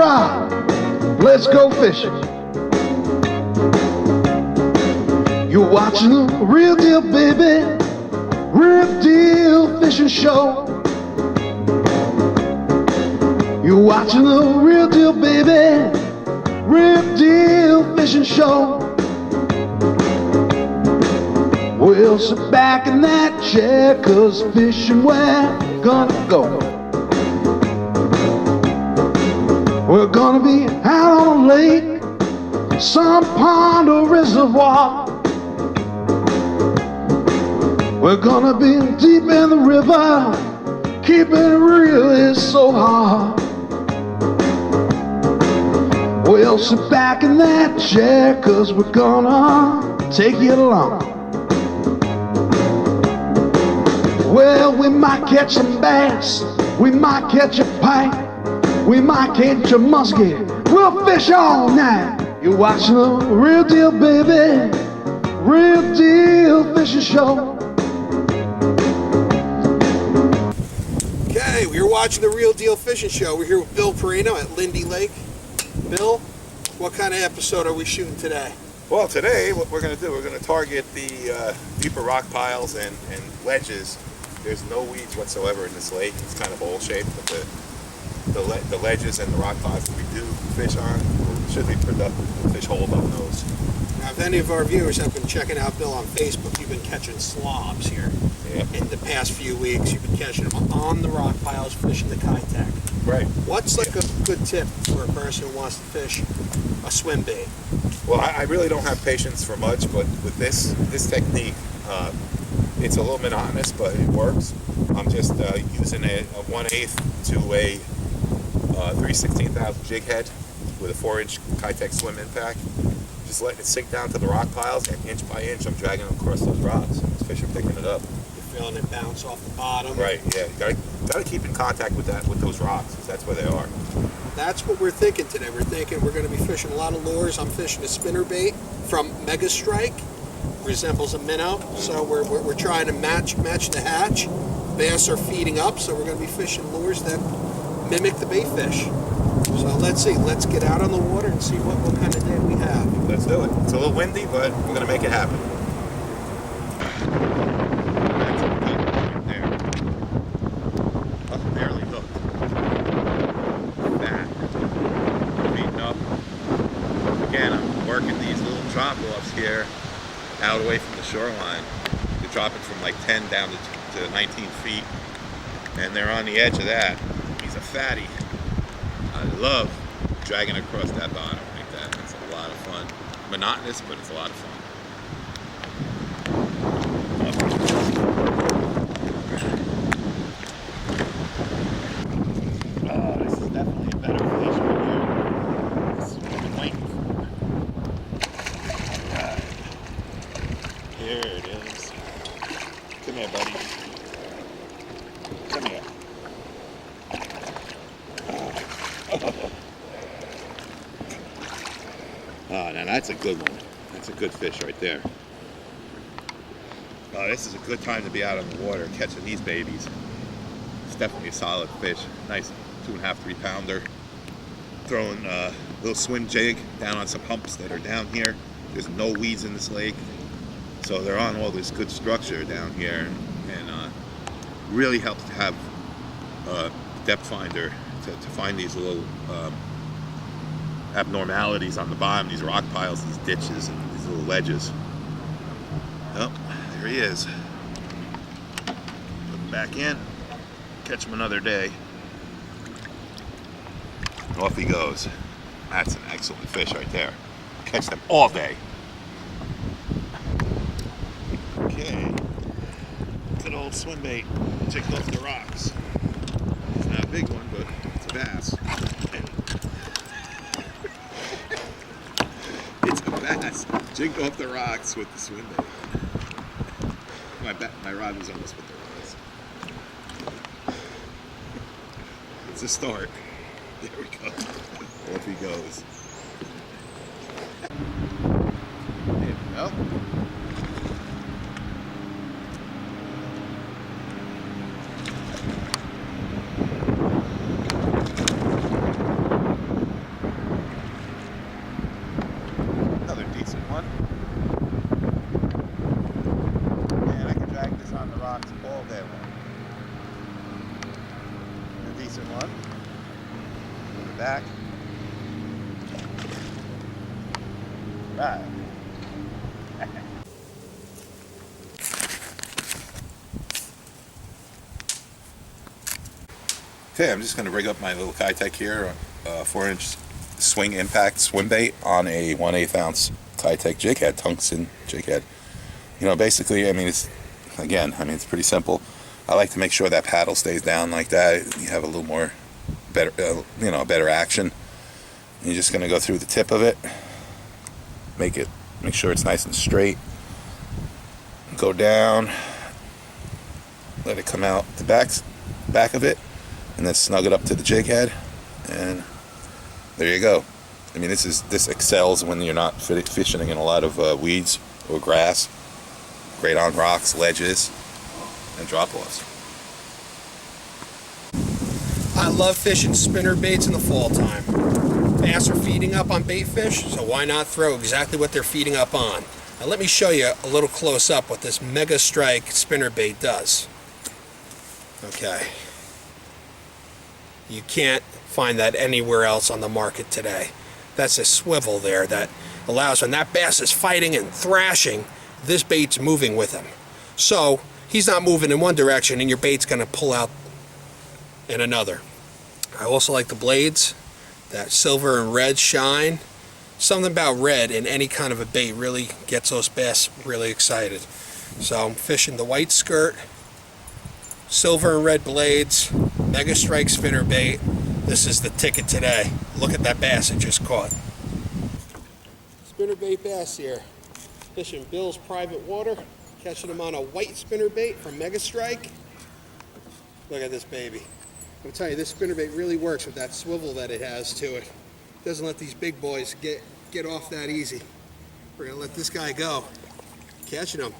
rod, let's go fishing. You're watching the Real Deal, baby, Real Deal Fishing Show. You're watching the Real Deal, baby, Real Deal Fishing Show. We'll sit back in that chair, 'cause fishing we're gonna go. We're gonna be out on a lake, some pond or reservoir. We're gonna be deep in the river, keeping it real is so hard. We'll sit back in that chair, 'cause we're gonna take you along. Well, we might catch some bass, we might catch a pike, we might catch a muskie, we'll fish all night. You're watching the Real Deal, baby, Real Deal Fishing Show. Okay, we're watching the Real Deal Fishing Show. We're here with Bill Perino at Lindy Lake. Bill, what kind of episode are we shooting today? Well, today what we're going to do, we're going to target the deeper rock piles and ledges. There's no weeds whatsoever in this lake. It's kind of bowl-shaped, but the ledges and the rock piles that we do fish on should be productive. Fish hold on those. Now, if any of our viewers have been checking out Bill on Facebook, you've been catching slobs here. Yeah. In the past few weeks, you've been catching them on the rock piles, fishing the Kitech. Right. What's like a good tip for a person who wants to fish a swim bait? Well, I really don't have patience for much, but with this technique, it's a little monotonous, but it works. I'm just using a 1/8 to a 3/16 jig head with a 4-inch Kitech swim impact. Just letting it sink down to the rock piles, and inch by inch, I'm dragging them across those rocks. The fish are picking it up. You're feeling it bounce off the bottom. Right. Yeah. You gotta keep in contact with those rocks, because that's where they are. That's what we're thinking today. We're thinking we're going to be fishing a lot of lures. I'm fishing a spinnerbait from Mega Strike. Resembles a minnow, so we're trying to match the hatch. Bass are feeding up, so we're going to be fishing lures that mimic the bait fish. So let's see. Let's get out on the water and see what kind of day we have. Let's do it. It's a little windy, but we're going to make it happen. That's a big one right there. Oh, barely hooked. Fat. Feeding up. Again, I'm working these little drop-offs here out away from the shoreline. They're dropping from like 10 down to 19 feet. And they're on the edge of that. He's a fatty. I love dragging across that bottom like that. It's a lot of fun. Monotonous, but it's a lot of fun. Oh, this is definitely a better fish right here. This is what I've been waiting for. Alright. Here it is. Come here, buddy. Come here. Oh, now that's a good one. That's a good fish right there. Oh, this is a good time to be out on the water catching these babies. It's definitely a solid fish. Nice 2.5, 3 pounder. Throwing a little swim jig down on some humps that are down here. There's no weeds in this lake. So they're on all this good structure down here, and really helps to have a depth finder to find these little abnormalities on the bottom, these rock piles, these ditches, and these little ledges. Oh, there he is. Put him back in, catch him another day. Off he goes. That's an excellent fish right there. Catch them all day. Okay, good old swim bait, jigged off the rocks. It's not a big one, but it's a bass. It's a bass, jigged off the rocks with the swim bait. My rod was almost with the rocks. It's a start. There we go. Off he goes. There we go. one. Put it back. Right. Okay, I'm just going to rig up my little Kitech here, 4-inch swing impact swim bait on a 1/8 ounce Kitech jig head, tungsten jig head. You know, basically, I mean, it's pretty simple. I like to make sure that paddle stays down like that. You have a little more better, better action. And you're just going to go through the tip of it, make sure it's nice and straight. Go down, let it come out the back of it, and then snug it up to the jig head, and there you go. I mean, this excels when you're not fishing in a lot of weeds or grass. Great on rocks, ledges, and drop-offs. I love fishing spinner baits in the fall time. Bass are feeding up on bait fish, so why not throw exactly what they're feeding up on? Now let me show you a little close up what this Mega Strike spinner bait does. Okay. You can't find that anywhere else on the market today. That's a swivel there that allows, when that bass is fighting and thrashing, this bait's moving with him. So he's not moving in one direction and your bait's going to pull out in another. I also like the blades, that silver and red shine. Something about red in any kind of a bait really gets those bass really excited. So I'm fishing the white skirt, silver and red blades, Mega Strike spinner bait. This is the ticket today. Look at that bass I just caught. Spinner bait bass here. Fishing Bill's private water, catching them on a white spinner bait from Mega Strike. Look at this baby. I'm telling you, this spinner bait really works with that swivel that it has to it. Doesn't let these big boys get off that easy. We're gonna let this guy go. Catching them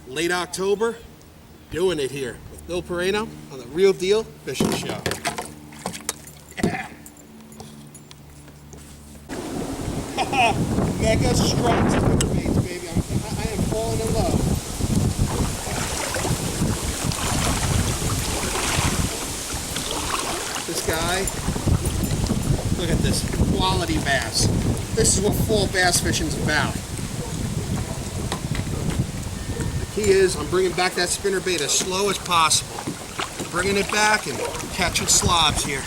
late October, doing it here with Bill Perino on the Real Deal Fishing Show. Yeah. Mega Strike spinner baits, baby. I am falling in love. This guy, look at this quality bass. This is what fall bass fishing is about. The key is I'm bringing back that spinner bait as slow as possible. Bringing it back and catching slobs here.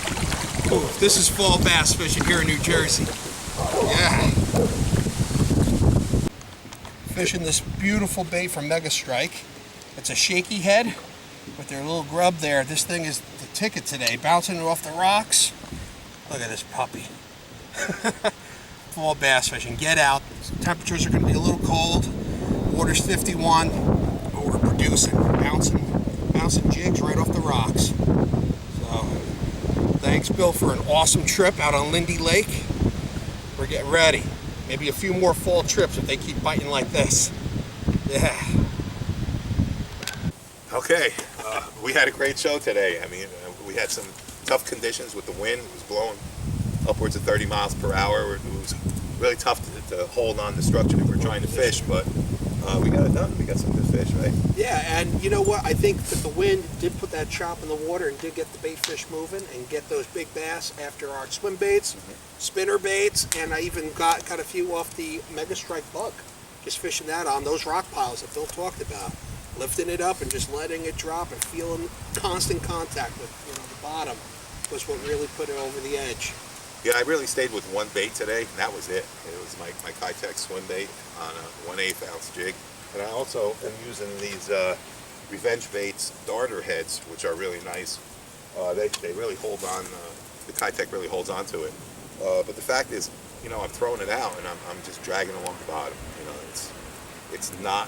Ooh, this is fall bass fishing here in New Jersey. Yeah. Fishing this beautiful bait from Mega Strike. It's a shaky head with their little grub there. This thing is the ticket today, bouncing it off the rocks. Look at this puppy. Fall bass fishing. Get out. Temperatures are going to be a little cold. Water's 51, but we're producing, bouncing jigs right off the rocks. So, thanks Bill for an awesome trip out on Lindy Lake. We're getting ready. Maybe a few more fall trips if they keep biting like this. Yeah. Okay, we had a great show today. I mean, we had some tough conditions with the wind. It was blowing upwards of 30 miles per hour. It was really tough to hold on the structure that we're trying to fish, but we got it done. We got some good fish, right? Yeah, and you know what? I think that the wind did put that chop in the water and did get the bait fish moving and get those big bass after our swim baits, spinner baits, and I even got a few off the Mega Strike bug. Just fishing that on those rock piles that Bill talked about. Lifting it up and just letting it drop and feeling constant contact with the bottom was what really put it over the edge. Yeah, I really stayed with one bait today, and that was it. It was my Kitech swim bait on a 1/8 ounce jig. And I also am using these Revenge Baits darter heads, which are really nice. They really hold on, the Kitech really holds on to it. But the fact is, I'm throwing it out and I'm just dragging along the bottom. It's not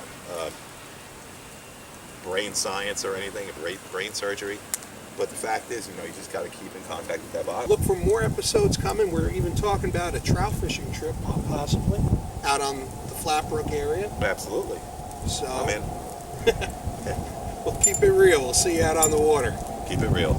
brain science or anything, brain surgery. But the fact is, you just got to keep in contact with that bottom. Look for more episodes coming. We're even talking about a trout fishing trip, possibly, out on the Flatbrook area. Absolutely. So, I'm in. We'll keep it real. We'll see you out on the water. Keep it real.